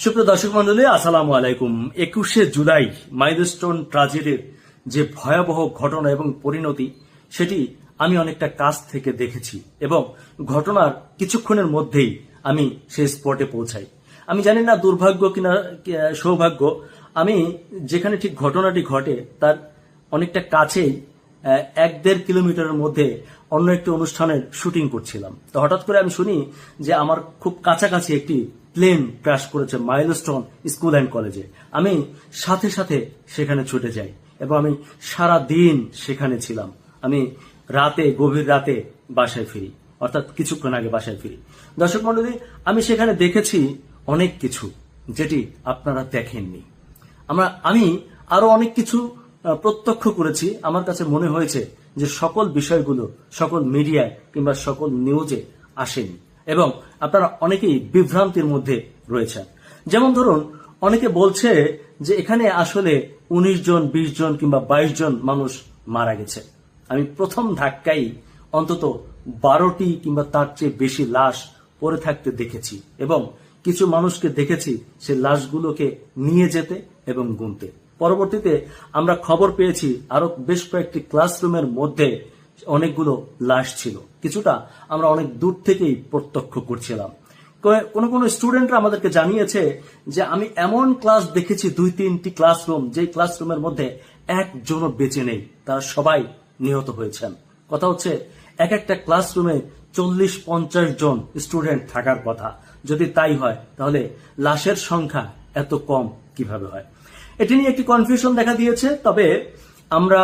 সুপ্রিয় দর্শক মন্ডলী, আসসালামু আলাইকুম। 21শে জুলাই মাইলস্টোন ট্র্যাজেডির যে ভয়াবহ ঘটনা এবং পরিণতি, সেটি আমি অনেকটা কাছ থেকে দেখেছি এবং ঘটনার কিছুক্ষণের মধ্যেই আমি সেই স্পটে পৌঁছাই। আমি জানি না দুর্ভাগ্য কিনা সৌভাগ্য, আমি যেখানে ঠিক ঘটনাটি ঘটে তার অনেকটা কাছেই 1-1.5 কিলোমিটারের মধ্যে অন্য একটি অনুষ্ঠানের শুটিং করছিলাম। তো হঠাৎ করে আমি শুনি যে আমার খুব কাছাকাছি একটি প্লেন ক্র্যাশ করেছে মাইলস্টোন স্কুল অ্যান্ড কলেজে। আমি সাথে সাথে সেখানে ছুটে যাই এবং আমি সারা দিন সেখানে ছিলাম। আমি গভীর রাতে বাসায় ফিরি, অর্থাৎ কিছুক্ষণ আগে বাসায় ফিরি। দর্শক মণ্ডলী, আমি সেখানে দেখেছি অনেক কিছু যেটি আপনারা দেখেননি। আমি আরো অনেক কিছু প্রত্যক্ষ করেছি। আমার কাছে মনে হয়েছে যে সকল বিষয়গুলো সকল মিডিয়ায় কিংবা সকল নিউজে আসেনি এবং আপনারা অনেকেই বিভ্রান্তির মধ্যে রয়েছেন। যেমন ধরুন, অনেকে বলছে যে এখানে আসলে 19 জন, 20 জন কিংবা 22 জন মানুষ মারা গেছে। আমি প্রথম ধাক্কায় অন্তত 12টি কিংবা তার চেয়ে বেশি লাশ পড়ে থাকতে দেখেছি এবং কিছু মানুষকে দেখেছি সে লাশগুলোকে নিয়ে যেতে এবং গুনতে। পরবর্তীতে আমরা খবর পেয়েছি আরো বেশ কয়েকটি ক্লাসরুমের মধ্যে অনেকগুলো লাশ ছিল। কিছুটা আমরা অনেক দূর থেকেই প্রত্যক্ষ করছিলাম। কোন কোন স্টুডেন্টরা আমাদেরকে জানিয়েছে যে আমি এমন ক্লাস দেখেছি 2-3টি ক্লাসরুম, যে ক্লাসরুমের মধ্যে একজনও বেঁচে নেই, তারা সবাই নিহত হয়েছেন। কথা হচ্ছে এক একটা ক্লাসরুমে 40-50 জন স্টুডেন্ট থাকার কথা। যদি তাই হয় তাহলে লাশের সংখ্যা এত কম কিভাবে হয়? এটি নিয়ে একটি কনফিউশন দেখা দিয়েছে। তবে আমরা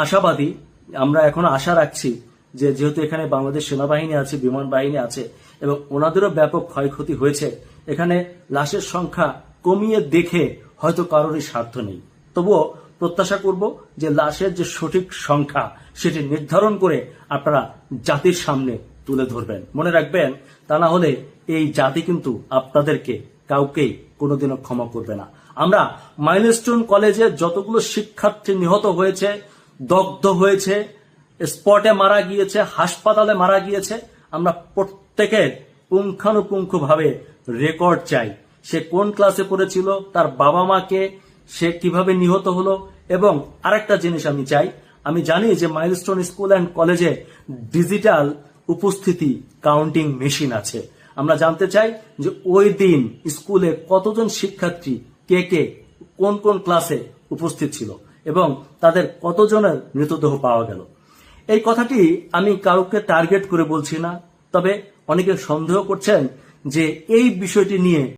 আশাবাদী, আমরা এখনো আশা রাখছি যে যেহেতু এখানে বাংলাদেশ সেনাবাহিনী আছে, বিমান বাহিনী আছে এবং ওনাদেরও ব্যাপক ক্ষয়ক্ষতি হয়েছে, এখানে লাশের সংখ্যা কমিয়ে দেখে হয়তো কারোরই স্বার্থ নেই। তবুও প্রত্যাশা করব যে লাশের যে সঠিক সংখ্যা সেটি নির্ধারণ করে আপনারা জাতির সামনে তুলে ধরবেন। মনে রাখবেন, তা না হলে এই জাতি কিন্তু আপনাদেরকে কাউকেই কোনোদিনও ক্ষমা করবে না। আমরা মাইলস্টোন কলেজে যতগুলো শিক্ষার্থী নিহত হয়েছে, দগ্ধ হয়েছে, স্পটে মারা গিয়েছে, হাসপাতালে মারা গিয়েছে, আমরা প্রত্যেকের পুঙ্খানুপুঙ্খভাবে রেকর্ড চাই। সে কোন ক্লাসে পড়েছিল, তার বাবা মাকে সে কিভাবে নিহত হলো। এবং আরেকটা জিনিস আমি চাই, আমি জানি যে মাইলস্টোন স্কুল অ্যান্ড কলেজে ডিজিটাল উপস্থিতি কাউন্টিং মেশিন আছে। আমরা জানতে চাই যে ওই দিন স্কুলে কতজন শিক্ষার্থী কে কে কোন কোন ক্লাসে উপস্থিত ছিল এবং তাদের কতজনের মৃতদেহ পাওয়া গেল। এই কথাটি আমি কাউকে টার্গেট করে বলছি না, তবে অনেকে সন্দেহ করছেন যে এই বিষয়টি নিয়ে